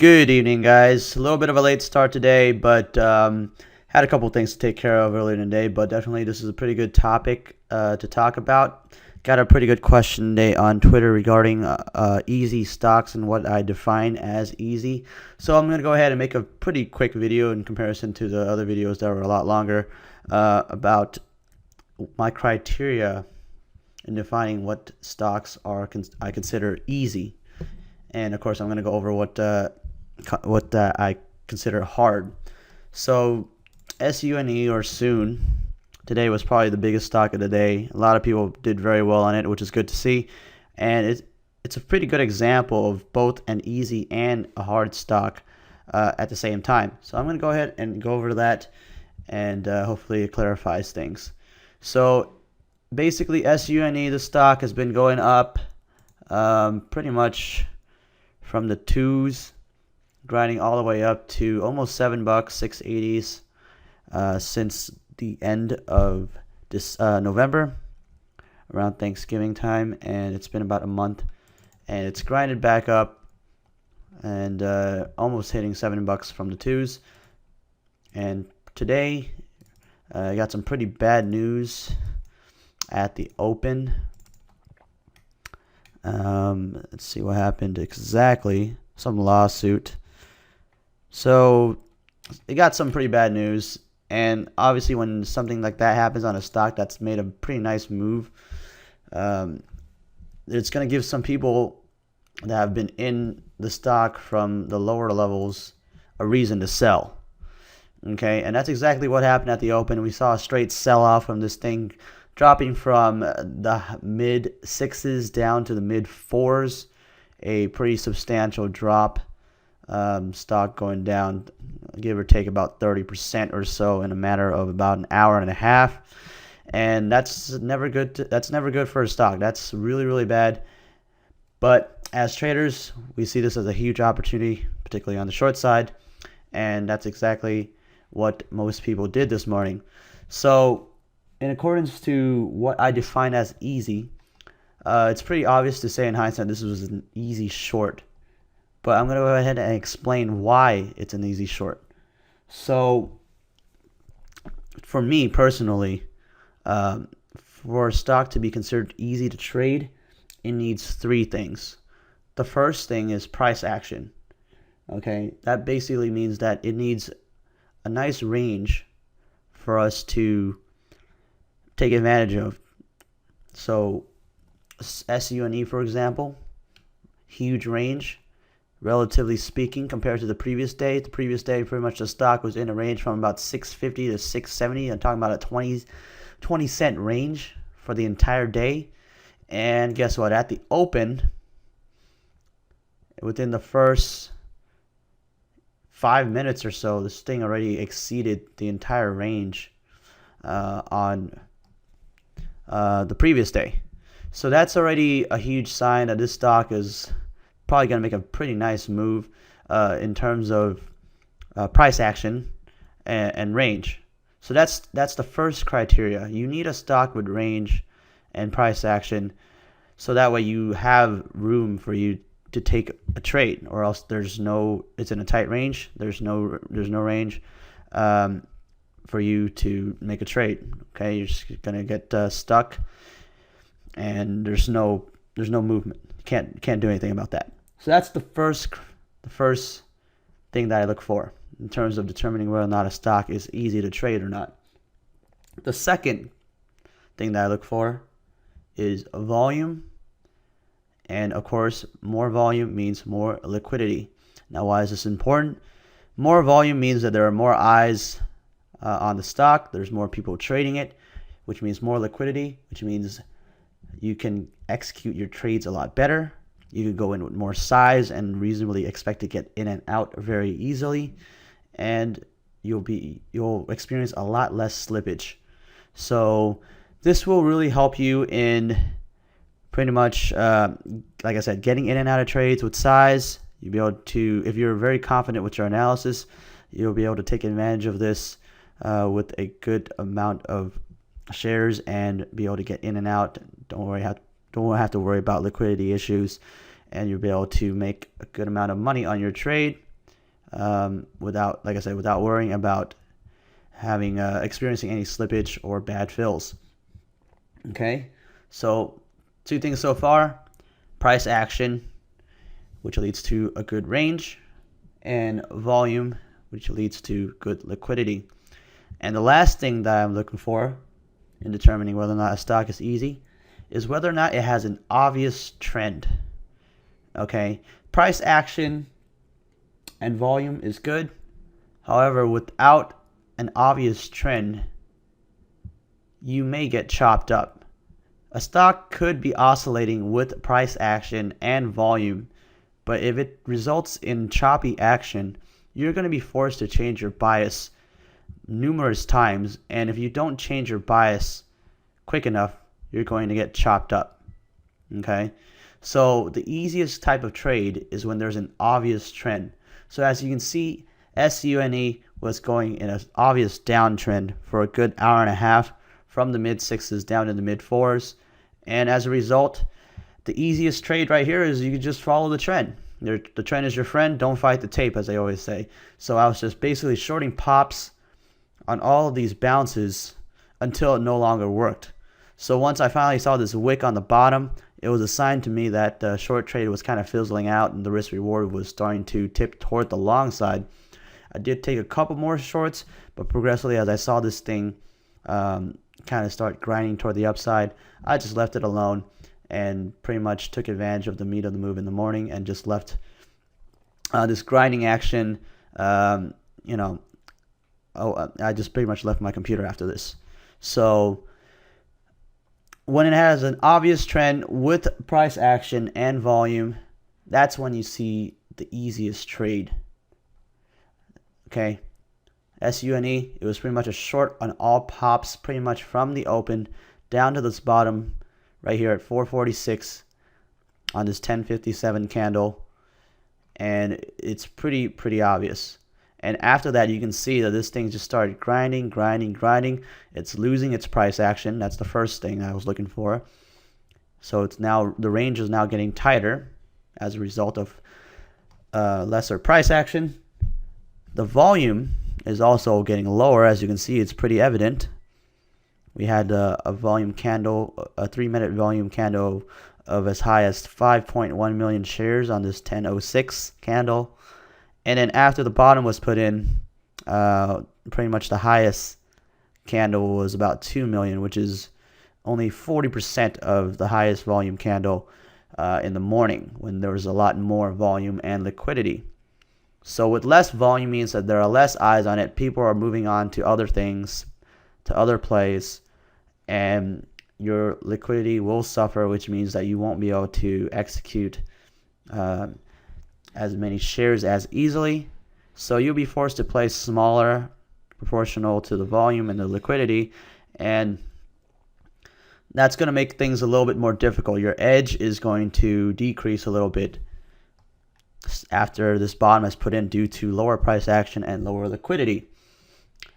Good evening, guys. A little bit of a late start today, but had a couple things to take care of earlier today. But definitely, this is a pretty good topic to talk about. Got a pretty good question today on Twitter regarding easy stocks and what I define as easy. So I'm gonna go ahead and make a pretty quick video in comparison to the other videos that were a lot longer about my criteria in defining what stocks are I consider easy. And of course, I'm going to go over what I consider hard. So SUNE or SUNE today was probably the biggest stock of the day. A lot of people did very well on it, which is good to see. And it's a pretty good example of both an easy and a hard stock at the same time. So I'm going to go ahead and go over that, and hopefully it clarifies things. So basically, SUNE, the stock has been going up pretty much from the twos, grinding all the way up to almost $7, 680s, since the end of this November, around Thanksgiving time, and it's been about a month, and it's grinded back up and almost hitting $7 from the twos. And today, I got some pretty bad news at the open. Let's see what happened exactly. Some lawsuit. So it got some pretty bad news, and obviously when something like that happens on a stock that's made a pretty nice move, it's going to give some people that have been in the stock from the lower levels a reason to sell. Okay, and that's exactly what happened at the open. We saw a straight sell-off from this thing, dropping from the mid sixes down to the mid fours, a pretty substantial drop. Stock going down, give or take about 30% or so in a matter of about an hour and a half, and that's never good. That's never good for a stock. That's really, really bad. But as traders, we see this as a huge opportunity, particularly on the short side, and that's exactly what most people did this morning. So in accordance to what I define as easy, it's pretty obvious to say in hindsight this was an easy short. But I'm going to go ahead and explain why it's an easy short. So for me personally, for a stock to be considered easy to trade, it needs three things. The first thing is price action. Okay, that basically means that it needs a nice range for us to take advantage of. So SUNE, for example, huge range, relatively speaking, compared to the previous day. The previous day, pretty much the stock was in a range from about 650 to 670. I'm talking about a 20 cent range for the entire day. And guess what? At the open, within the first 5 minutes or so, this thing already exceeded the entire range on the previous day. So that's already a huge sign that this stock is probably going to make a pretty nice move in terms of price action and range. So that's the first criteria. You need a stock with range and price action, so that way you have room for you to take a trade, or else it's in a tight range. There's no range for you to make a trade. Okay, you're just gonna get stuck, and there's no movement. You can't do anything about that. So that's the first thing that I look for in terms of determining whether or not a stock is easy to trade or not. The second thing that I look for is volume, and of course, more volume means more liquidity. Now, why is this important? More volume means that there are more eyes on the stock. There's more people trading it, which means more liquidity, which means you can execute your trades a lot better. You can go in with more size and reasonably expect to get in and out very easily, and you'll experience a lot less slippage. So this will really help you in pretty much, like I said, getting in and out of trades with size. You'll be able to, if you're very confident with your analysis, you'll be able to take advantage of this with a good amount of shares and be able to get in and out. Don't have to worry about liquidity issues, and you'll be able to make a good amount of money on your trade without, like I said, without worrying about having experiencing any slippage or bad fills. Okay, so 2 things so far: price action, which leads to a good range, and volume, which leads to good liquidity. And the last thing that I'm looking for in determining whether or not a stock is easy is whether or not it has an obvious trend. Okay, price action and volume is good. However, without an obvious trend, you may get chopped up. A stock could be oscillating with price action and volume, but if it results in choppy action, you're going to be forced to change your bias numerous times, and if you don't change your bias quick enough, you're going to get chopped up. Okay, so the easiest type of trade is when there's an obvious trend. So as you can see, SUNE was going in an obvious downtrend for a good hour and a half, from the mid 6s down to the mid 4s, and as a result, the easiest trade right here is you can just follow the trend. The trend is your friend. Don't fight the tape, as they always say. So I was just basically shorting pops on all of these bounces until it no longer worked. So once I finally saw this wick on the bottom, it was a sign to me that the short trade was kind of fizzling out and the risk reward was starting to tip toward the long side. I did take a couple more shorts, but progressively as I saw this thing kind of start grinding toward the upside, I just left it alone and pretty much took advantage of the meat of the move in the morning and just left this grinding action. I just pretty much left my computer after this. So when it has an obvious trend with price action and volume, that's when you see the easiest trade. Okay, SUNE, it was pretty much a short on all pops, pretty much from the open down to this bottom right here at 446 on this 1057 candle, and it's pretty obvious. And after that, you can see that this thing just started grinding. It's losing its price action. That's the first thing I was looking for. So it's now, the range is now getting tighter as a result of lesser price action. The volume is also getting lower. As you can see, it's pretty evident. We had a volume candle, a 3-minute volume candle of as high as 5.1 million shares on this 1006 candle. And then after the bottom was put in, pretty much the highest candle was about 2 million, which is only 40% of the highest volume candle in the morning, when there was a lot more volume and liquidity. So with less volume means that there are less eyes on it. People are moving on to other things, to other plays, and your liquidity will suffer, which means that you won't be able to execute as many shares as easily. So you'll be forced to play smaller, proportional to the volume and the liquidity, and that's going to make things a little bit more difficult. Your edge is going to decrease a little bit after this bottom is put in due to lower price action and lower liquidity.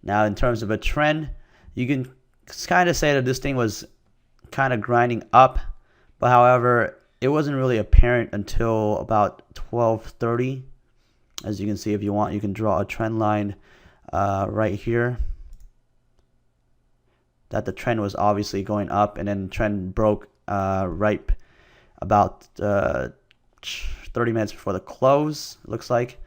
Now, in terms of a trend, you can kind of say that this thing was kind of grinding up, but however, it wasn't really apparent until about 12:30. As you can see, if you want, you can draw a trend line right here, that the trend was obviously going up, and then the trend broke right about 30 minutes before the close, it looks like.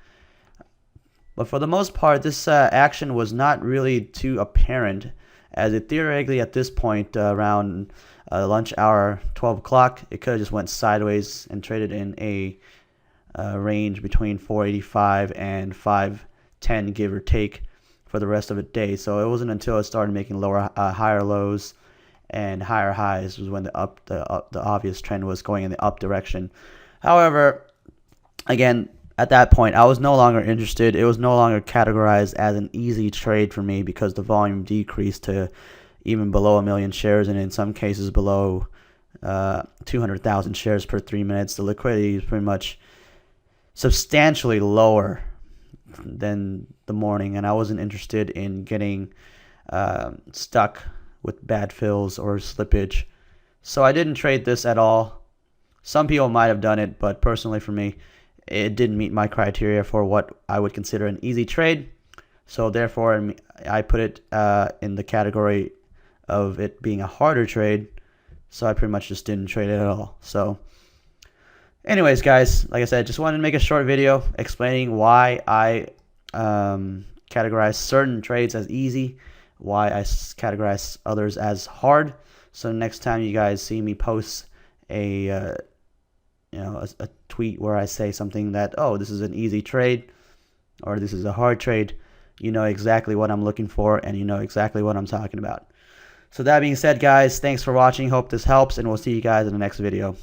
But for the most part, this action was not really too apparent, as it theoretically at this point around lunch hour, 12 o'clock, it could have just went sideways and traded in a range between 485 and 510, give or take, for the rest of the day. So it wasn't until it started making higher lows and higher highs was when the obvious trend was going in the up direction. However, again, at that point, I was no longer interested. It was no longer categorized as an easy trade for me because the volume decreased to even below 1 million shares, and in some cases below 200,000 shares per 3 minutes. The liquidity is pretty much substantially lower than the morning, and I wasn't interested in getting stuck with bad fills or slippage. So I didn't trade this at all. Some people might have done it, but personally for me, it didn't meet my criteria for what I would consider an easy trade. So therefore, I put it in the category of it being a harder trade. So I pretty much just didn't trade it at all. So anyways, guys, like I said, just wanted to make a short video explaining why I categorize certain trades as easy, why I categorize others as hard. So next time you guys see me post a a tweet where I say something that, oh, this is an easy trade or this is a hard trade, you know exactly what I'm looking for and you know exactly what I'm talking about. So that being said, guys, thanks for watching. Hope this helps, and we'll see you guys in the next video.